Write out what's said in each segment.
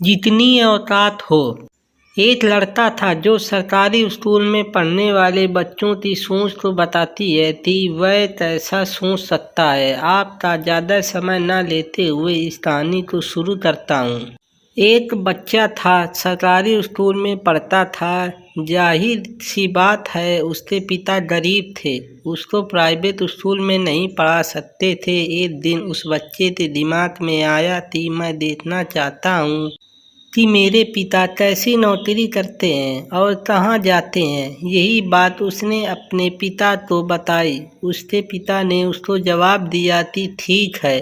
जितनी औकात हो। एक लड़का था जो सरकारी स्कूल में पढ़ने वाले बच्चों की सोच को बताती है कि वह कैसा सोच सकता है। आपका ज़्यादा समय न लेते हुए इस कहानी को शुरू करता हूँ। एक बच्चा था, सरकारी स्कूल में पढ़ता था। जाहिर सी बात है उसके पिता गरीब थे, उसको प्राइवेट स्कूल में नहीं पढ़ा सकते थे। एक दिन उस बच्चे के दिमाग में आया कि मैं देखना चाहता हूँ कि मेरे पिता कैसी नौकरी करते हैं और कहाँ जाते हैं। यही बात उसने अपने पिता को बताई। उसके पिता ने उसको जवाब दिया कि ठीक है,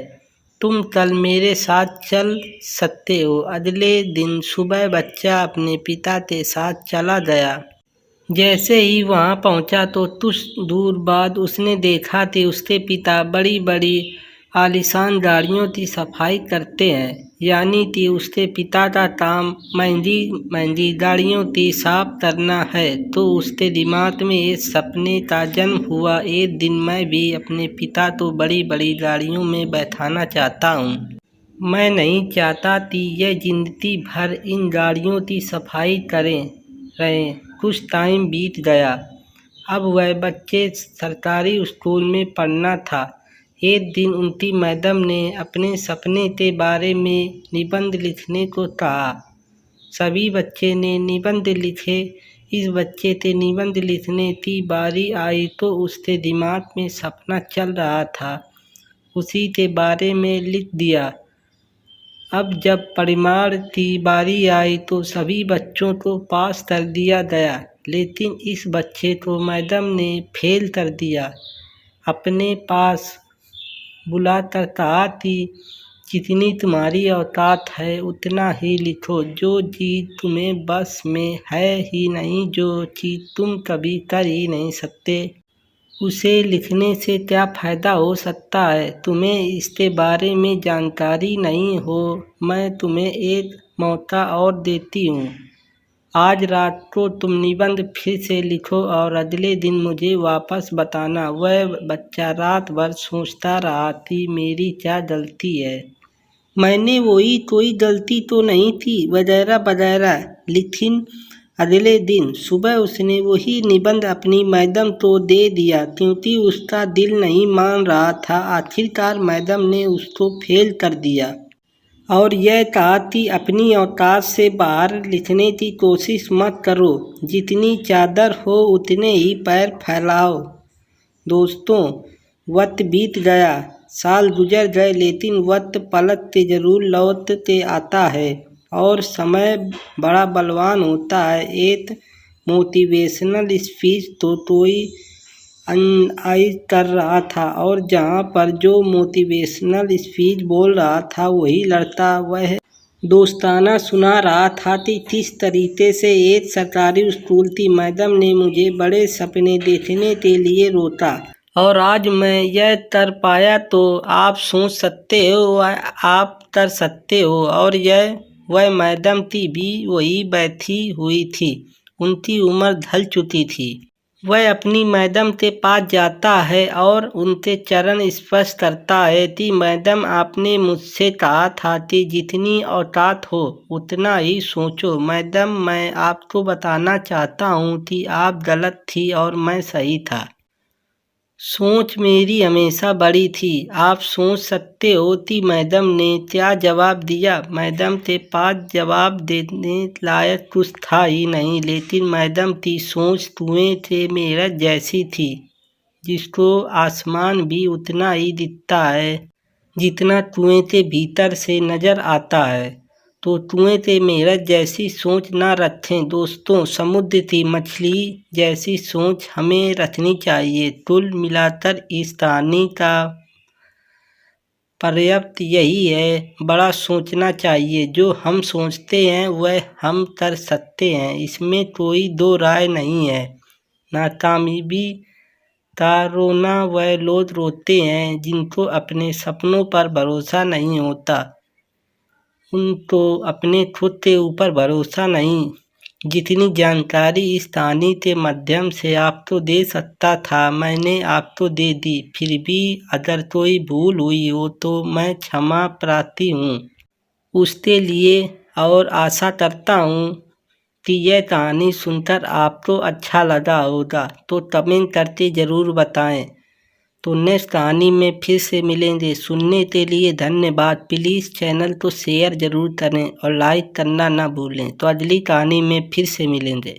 तुम कल मेरे साथ चल सकते हो। अगले दिन सुबह बच्चा अपने पिता के साथ चला गया। जैसे ही वहाँ पहुँचा तो कुछ दूर बाद उसने देखा कि उसके पिता बड़ी बड़ी आलीशान गाड़ियों की सफाई करते हैं। यानी कि उसके पिता का काम महंगी महंगी गाड़ियों की साफ करना है। तो उसके दिमाग में एक सपने का जन्म हुआ, एक दिन मैं भी अपने पिता को बड़ी बड़ी गाड़ियों में बैठाना चाहता हूँ। मैं नहीं चाहता कि यह जिंदगी भर इन गाड़ियों की सफाई करें रहे। कुछ टाइम बीत गया। अब वह बच्चे सरकारी स्कूल में पढ़ना था। एक दिन उनकी मैडम ने अपने सपने के बारे में निबंध लिखने को कहा। सभी बच्चे ने निबंध लिखे। इस बच्चे के निबंध लिखने की बारी आई तो उसके दिमाग में सपना चल रहा था, उसी के बारे में लिख दिया। अब जब परिमाण की बारी आई तो सभी बच्चों को पास कर दिया गया, लेकिन इस बच्चे को मैडम ने फेल कर दिया। अपने पास बुलाकर कहा कि जितनी तुम्हारी औकात है उतना ही लिखो। जो चीज़ तुम्हें बस में है ही नहीं, जो चीज़ तुम कभी कर ही नहीं सकते, उसे लिखने से क्या फ़ायदा हो सकता है। तुम्हें इसके बारे में जानकारी नहीं हो। मैं तुम्हें एक मौका और देती हूँ। आज रात को तुम निबंध फिर से लिखो और अगले दिन मुझे वापस बताना। वह बच्चा रात भर सोचता रहा कि मेरी क्या गलती है, मैंने वही कोई गलती तो नहीं थी, वगैरह वगैरह। लेकिन अगले दिन सुबह उसने वही निबंध अपनी मैडम को दे दिया, क्योंकि उसका दिल नहीं मान रहा था। आखिरकार मैडम ने उसको फेल कर दिया और यह कहा कि अपनी औकात से बाहर लिखने की कोशिश मत करो। जितनी चादर हो उतने ही पैर फैलाओ। दोस्तों, वक्त बीत गया, साल गुजर गए, लेकिन वक्त पलक के जरूर लौट के आता है और समय बड़ा बलवान होता है। एक मोटिवेशनल स्पीच तो कोई कर रहा था और जहाँ पर जो मोटिवेशनल स्पीच बोल रहा था वही लड़का वह दोस्ताना सुना रहा था कि किस तरीके से एक सरकारी स्कूल की मैडम ने मुझे बड़े सपने देखने के लिए रोका और आज मैं यह कर पाया। तो आप सोच सकते हो आप कर सकते हो। और यह वह मैडम थी भी वही बैठी हुई थी। उनकी उम्र ढल चुकी थी। वह अपनी मैडम के पास जाता है और उनके चरण स्पर्श करता है कि मैडम, आपने मुझसे कहा था कि जितनी औकात हो उतना ही सोचो। मैडम, मैं आपको बताना चाहता हूँ कि आप गलत थी और मैं सही था। सोच मेरी हमेशा बड़ी थी। आप सोच सकते हो कि मैडम ने क्या जवाब दिया। मैडम के पास जवाब देने लायक कुछ था ही नहीं, लेकिन मैडम की सोच कुएं से मेरठ जैसी थी, जिसको आसमान भी उतना ही दिखता है जितना कुएं के भीतर से नज़र आता है। तो कुएं के मेरठ जैसी सोच ना रखें दोस्तों। समुद्र की मछली जैसी सोच हमें रखनी चाहिए। कुल मिलाकर इस कहानी का पर्याप्त यही है, बड़ा सोचना चाहिए। जो हम सोचते हैं वह हम कर सकते हैं, इसमें कोई दो राय नहीं है। नाकामयाबी का रोना वह लोग रोते हैं जिनको अपने सपनों पर भरोसा नहीं होता। उनको अपने खुद के ऊपर भरोसा नहीं। जितनी जानकारी इस कहानी के माध्यम से आपको दे सकता था मैंने आपको दे दी। फिर भी अगर कोई भूल हुई हो तो मैं क्षमा प्रार्थी हूँ। उसके लिए और आशा करता हूँ कि यह कहानी सुनकर आपको अच्छा लगा होगा, तो कमेंट करके ज़रूर बताएं। तो नेक्स्ट कहानी में फिर से मिलेंगे। सुनने के लिए धन्यवाद। प्लीज़ चैनल को शेयर ज़रूर करें और लाइक करना ना भूलें। तो अगली कहानी में फिर से मिलेंगे।